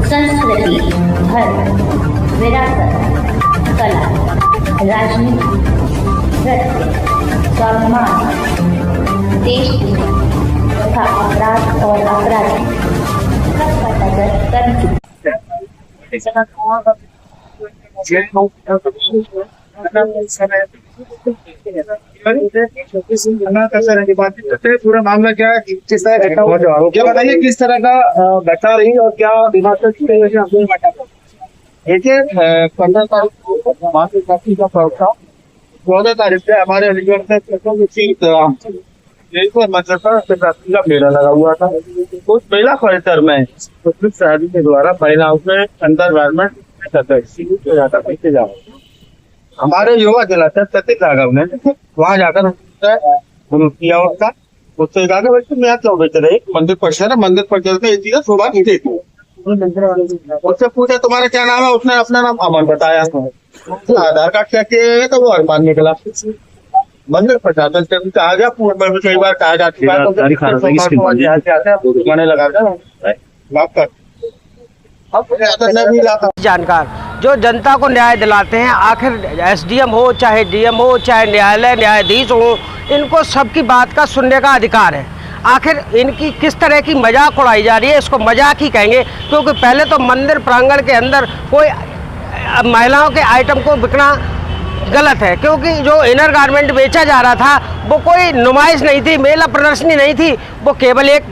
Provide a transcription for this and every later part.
संस्कृति, धर्म, विरासत, कला, राजनीति, नृत्य, स्वाभिमान, देश तथा अपराध और अपराधी सबका नजर कर चुकी। पूरा मामला क्या है, किस तरह घटना हुआ, क्या बताइए किस तरह का घटना रही और क्या दिमाग देखिए 15 तारीख को मातृ शक्ति का प्रवक्ता 14 तारीख से हमारे अलीगढ़ का मेला लगा हुआ था। उस मेला परिसर में शहरी के द्वारा पहला उसमें अंडर गारमेंट जाओ हमारे युवा जलाते सतीश राघव ने वहाँ जाकर किया उसका उससे कहा कि मैं क्यों बेच रहे मंदिर परिसर है, मंदिर परिसर में ये चीजें शोभा नहीं देती। उससे पूछा तुम्हारा क्या नाम है, उसने अपना नाम अमन बताया, आधार कार्ड चेक किया तो वो अरमान निकला। मंदिर प्रशासन से कहा गया, पूर्व में कई बार कहा जाती है जानकार जो जनता को न्याय दिलाते हैं। आखिर एसडीएम हो चाहे डीएम हो चाहे न्यायालय न्यायाधीश हो, इनको सबकी बात का सुनने का अधिकार है। आखिर इनकी किस तरह की मजाक उड़ाई जा रही है, इसको मजाक ही कहेंगे, क्योंकि पहले तो मंदिर प्रांगण के अंदर कोई महिलाओं के आइटम को बिकना गलत है, क्योंकि जो इनर गारमेंट बेचा जा रहा था वो कोई नुमाइश नहीं थी, मेला प्रदर्शनी नहीं थी, वो केवल एक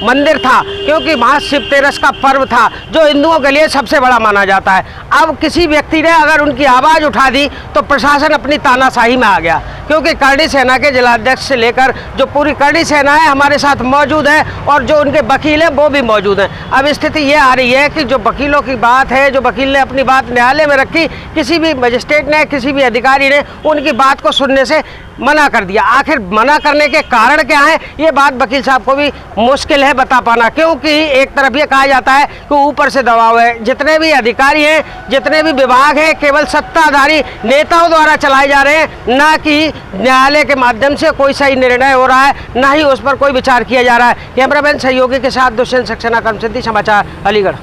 मंदिर था, क्योंकि वहाँ शिव तेरस का पर्व था जो हिंदुओं के लिए सबसे बड़ा माना जाता है। अब किसी व्यक्ति ने अगर उनकी आवाज़ उठा दी तो प्रशासन अपनी तानाशाही में आ गया, क्योंकि करणी सेना के जिलाध्यक्ष से लेकर जो पूरी करणी सेना है हमारे साथ मौजूद है और जो उनके वकील हैं वो भी मौजूद हैं। अब स्थिति ये आ रही है कि जो वकीलों की बात है, जो वकील ने अपनी बात न्यायालय में रखी, किसी भी मजिस्ट्रेट ने किसी भी अधिकारी ने उनकी बात को सुनने से मना कर दिया। आखिर मना करने के कारण क्या है, ये बात वकील साहब को भी मुश्किल है बता पाना, क्योंकि एक तरफ ये कहा जाता है कि ऊपर से दबाव है। जितने भी अधिकारी हैं, जितने भी विभाग हैं, केवल सत्ताधारी नेताओं द्वारा चलाए जा रहे हैं, ना कि न्यायालय के माध्यम से कोई सही निर्णय हो रहा है, ना ही उस पर कोई विचार किया जा रहा है। कैमरामैन सहयोगी के साथ दुष्यंत सक्सेना, कर्मसिद्धि समाचार, अलीगढ़।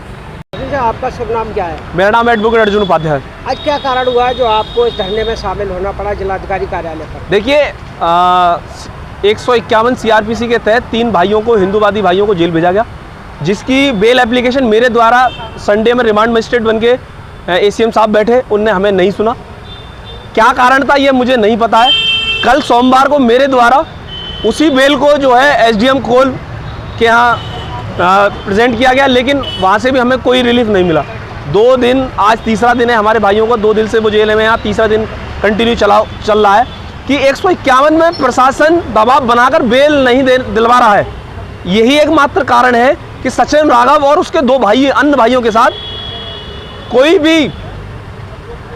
आपका शुभ नाम क्या है? मेरा नाम एडवोकेट अर्जुन उपाध्याय। आज क्या कारण हुआ है जो आपको इस धरने में शामिल होना पड़ा जिलाधिकारी कार्यालय पर? देखिए 151 सीआरपीसी के तहत 3 भाइयों को, हिंदूवादी भाइयों को जेल भेजा गया, जिसकी बेल एप्लीकेशन मेरे द्वारा संडे में रिमांड मजिस्ट्रेट बन के एसीएम साहब बैठे, उनने हमें नहीं सुना। क्या कारण था ये मुझे नहीं पता है। कल सोमवार को मेरे द्वारा उसी बेल को जो है एसडीएम कोल के यहाँ प्रेजेंट किया गया, लेकिन वहाँ से भी हमें कोई रिलीफ नहीं मिला। 2 दिन, आज तीसरा दिन है हमारे भाइयों को, 2 दिन से वो जेल में यहाँ तीसरा दिन कंटिन्यू चल रहा है कि 151 में प्रशासन दबाव बनाकर बेल नहीं दिलवा रहा है। यही एकमात्र कारण है कि सचिन राघव और उसके 2 भाई अन्य भाइयों के साथ कोई भी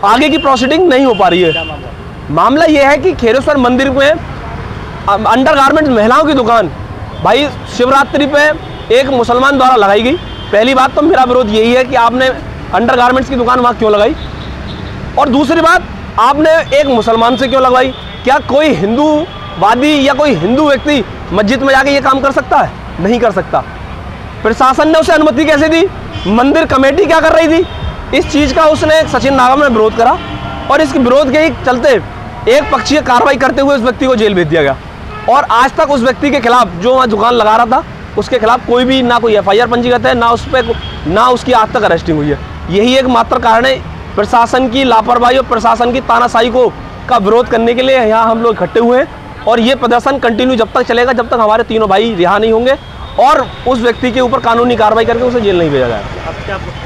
आगे की प्रोसीडिंग नहीं हो पा रही है। मामला यह है कि खेरेश्वर मंदिर में अंडर गारमेंट्स महिलाओं की दुकान भाई शिवरात्रि पे एक मुसलमान द्वारा लगाई गई। पहली बात तो मेरा विरोध यही है कि आपने अंडर गारमेंट्स की दुकान वहाँ क्यों लगाई, और दूसरी बात आपने एक मुसलमान से क्यों लगवाई। क्या कोई हिंदूवादी या कोई हिंदू व्यक्ति मस्जिद में जाके ये काम कर सकता है? नहीं कर सकता। प्रशासन ने उसे अनुमति कैसे दी? मंदिर कमेटी क्या कर रही थी? इस चीज़ का उसने सचिन राघव ने विरोध करा और इस विरोध के चलते एक पक्षीय कार्रवाई करते हुए उस व्यक्ति को जेल भेज दिया गया। और आज तक उस व्यक्ति के खिलाफ, जो वहाँ दुकान लगा रहा था, उसके खिलाफ कोई भी ना कोई एफआईआर पंजीकृत है, ना उस पर ना उसकी आज तक अरेस्टिंग हुई है। यही एक मात्र कारण है प्रशासन की लापरवाही और प्रशासन की तानाशाही को का विरोध करने के लिए यहाँ हम लोग इकट्ठे हुए हैं। और ये प्रदर्शन कंटिन्यू जब तक चलेगा जब तक हमारे तीनों भाई रिहा नहीं होंगे और उस व्यक्ति के ऊपर कानूनी कार्रवाई करके उसे जेल नहीं भेजा जाएगा।